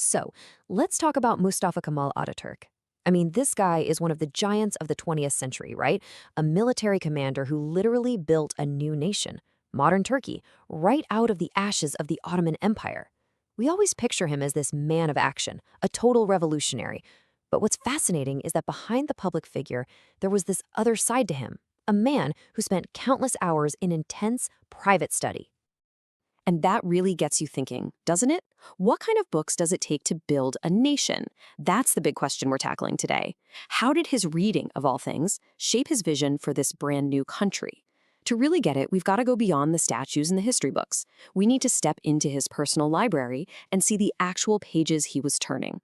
So, let's talk about Mustafa Kemal Atatürk. I mean, this guy is one of the giants of the 20th century, right? A military commander who literally built a new nation, modern Turkey, right out of the ashes of the Ottoman Empire. We always picture him as this man of action, a total revolutionary. But what's fascinating is that behind the public figure, there was this other side to him, a man who spent countless hours in intense private study. And that really gets you thinking, doesn't it? What kind of books does it take to build a nation? That's the big question we're tackling today. How did his reading, of all things, shape his vision for this brand new country? To really get it, we've got to go beyond the statues and the history books. We need to step into his personal library and see the actual pages he was turning.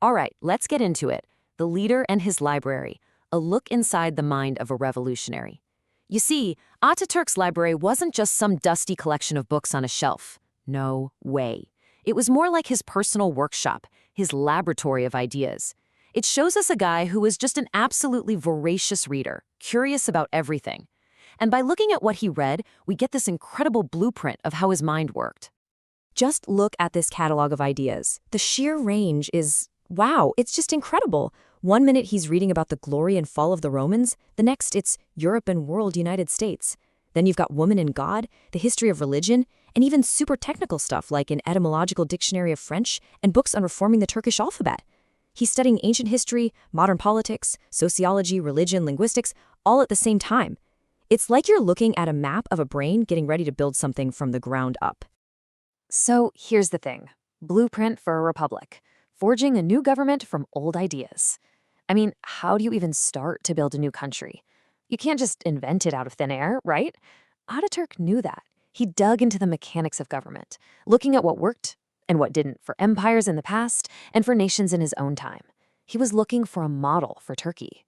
All right, let's get into it. The leader and his library, a look inside the mind of a revolutionary. You see, Ataturk's library wasn't just some dusty collection of books on a shelf. No way. It was more like his personal workshop, his laboratory of ideas. It shows us a guy who was just an absolutely voracious reader, curious about everything. And by looking at what he read, we get this incredible blueprint of how his mind worked. Just look at this catalog of ideas. The sheer range is, wow, it's just incredible. One minute he's reading about the glory and fall of the Romans, the next it's Europe and world United States. Then you've got woman and God, the history of religion, and even super technical stuff like an etymological dictionary of French and books on reforming the Turkish alphabet. He's studying ancient history, modern politics, sociology, religion, linguistics, all at the same time. It's like you're looking at a map of a brain getting ready to build something from the ground up. So here's the thing. Blueprint for a republic. Forging a new government from old ideas. I mean, how do you even start to build a new country? You can't just invent it out of thin air, right? Ataturk knew that. He dug into the mechanics of government, looking at what worked and what didn't for empires in the past and for nations in his own time. He was looking for a model for Turkey.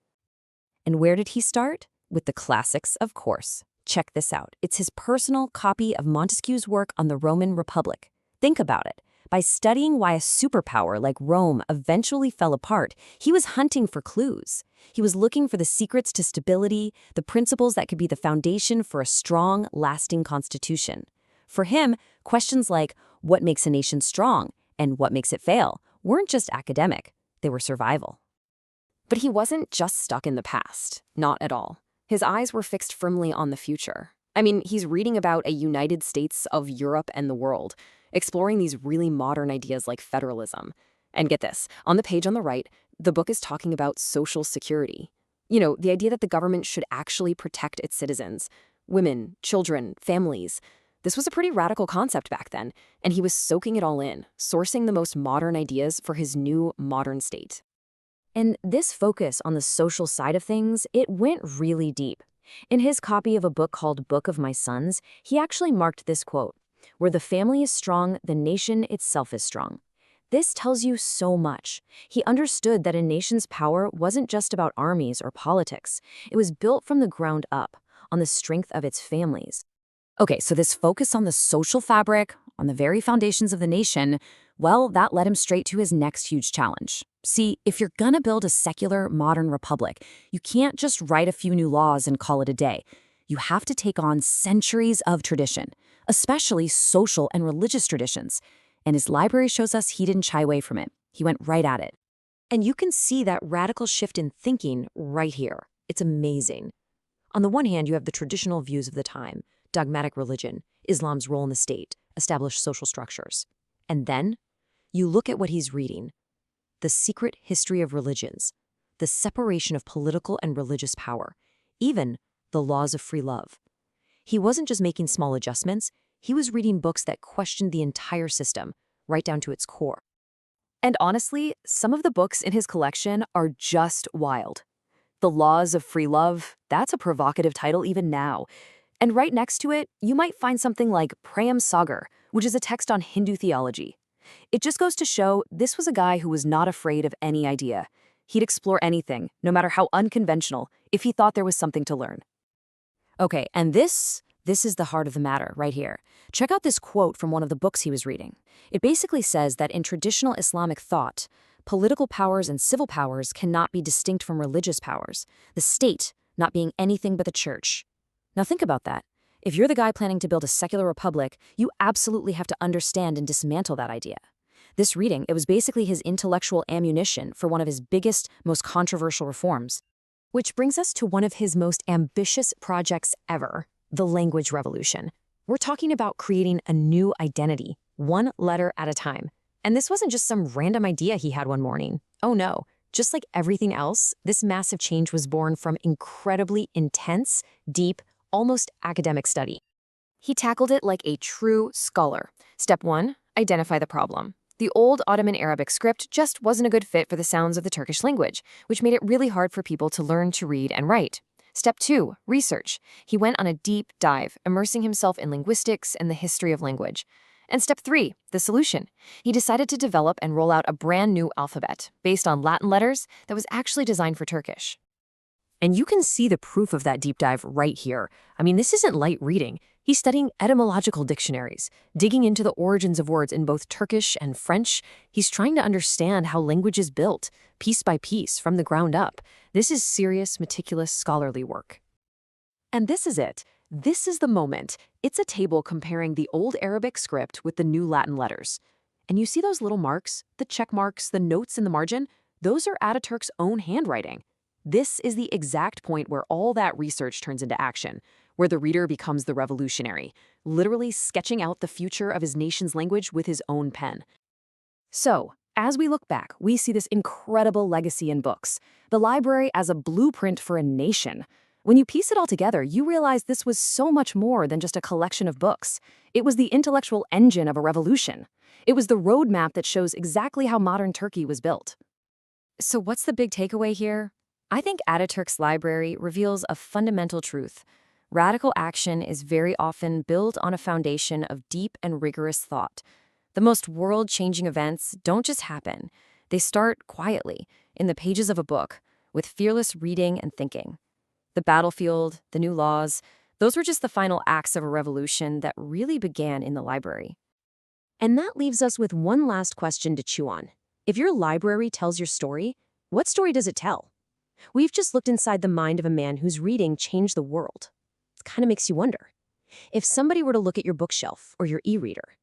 And where did he start? With the classics, of course. Check this out. It's his personal copy of Montesquieu's work on the Roman Republic. Think about it. By studying why a superpower like Rome eventually fell apart, he was hunting for clues. He was looking for the secrets to stability, the principles that could be the foundation for a strong, lasting constitution. For him, questions like what makes a nation strong and what makes it fail weren't just academic, they were survival. But he wasn't just stuck in the past, not at all. His eyes were fixed firmly on the future. I mean, he's reading about a United States of Europe and the world, exploring these really modern ideas like federalism. And get this, on the page on the right, the book is talking about social security. You know, the idea that the government should actually protect its citizens, women, children, families. This was a pretty radical concept back then, and he was soaking it all in, sourcing the most modern ideas for his new modern state. And this focus on the social side of things, it went really deep. In his copy of a book called Book of My Sons, he actually marked this quote, "Where the family is strong, the nation itself is strong." This tells you so much. He understood that a nation's power wasn't just about armies or politics. It was built from the ground up, on the strength of its families. Okay, so this focus on the social fabric, on the very foundations of the nation, well, that led him straight to his next huge challenge. See, if you're gonna build a secular, modern republic, you can't just write a few new laws and call it a day. You have to take on centuries of tradition, especially social and religious traditions. And his library shows us he didn't shy away from it. He went right at it. And you can see that radical shift in thinking right here. It's amazing. On the one hand, you have the traditional views of the time, dogmatic religion, Islam's role in the state, established social structures. And then you look at what he's reading, the secret history of religions, the separation of political and religious power, even the laws of free love. He wasn't just making small adjustments, he was reading books that questioned the entire system, right down to its core. And honestly, some of the books in his collection are just wild. The Laws of Free Love, that's a provocative title even now. And right next to it, you might find something like Prayam Sagar, which is a text on Hindu theology. It just goes to show this was a guy who was not afraid of any idea. He'd explore anything, no matter how unconventional, if he thought there was something to learn. Okay, and this is the heart of the matter right here. Check out this quote from one of the books he was reading. It basically says that in traditional Islamic thought, political powers and civil powers cannot be distinct from religious powers, the state not being anything but the church. Now think about that. If you're the guy planning to build a secular republic, you absolutely have to understand and dismantle that idea. This reading, it was basically his intellectual ammunition for one of his biggest, most controversial reforms. Which brings us to one of his most ambitious projects ever, the language revolution. We're talking about creating a new identity, one letter at a time. And this wasn't just some random idea he had one morning. Oh no. Just like everything else, this massive change was born from incredibly intense, deep, almost academic study. He tackled it like a true scholar. Step 1, identify the problem. The old Ottoman Arabic script just wasn't a good fit for the sounds of the Turkish language, which made it really hard for people to learn to read and write. Step 2, research. He went on a deep dive, immersing himself in linguistics and the history of language. And step 3, the solution. He decided to develop and roll out a brand new alphabet based on Latin letters that was actually designed for Turkish. And you can see the proof of that deep dive right here. I mean, this isn't light reading. He's studying etymological dictionaries, digging into the origins of words in both Turkish and French. He's trying to understand how language is built, piece by piece, from the ground up. This is serious, meticulous, scholarly work. And this is it. This is the moment. It's a table comparing the old Arabic script with the new Latin letters. And you see those little marks, the check marks, the notes in the margin? Those are Ataturk's own handwriting. This is the exact point where all that research turns into action, where the reader becomes the revolutionary, literally sketching out the future of his nation's language with his own pen. So, as we look back, we see this incredible legacy in books, the library as a blueprint for a nation. When you piece it all together, you realize this was so much more than just a collection of books. It was the intellectual engine of a revolution. It was the roadmap that shows exactly how modern Turkey was built. So what's the big takeaway here? I think Ataturk's library reveals a fundamental truth. Radical action is very often built on a foundation of deep and rigorous thought. The most world-changing events don't just happen. They start quietly, in the pages of a book, with fearless reading and thinking. The battlefield, the new laws, those were just the final acts of a revolution that really began in the library. And that leaves us with one last question to chew on. If your library tells your story, what story does it tell? We've just looked inside the mind of a man whose reading changed the world. It kind of makes you wonder. If somebody were to look at your bookshelf or your e-reader,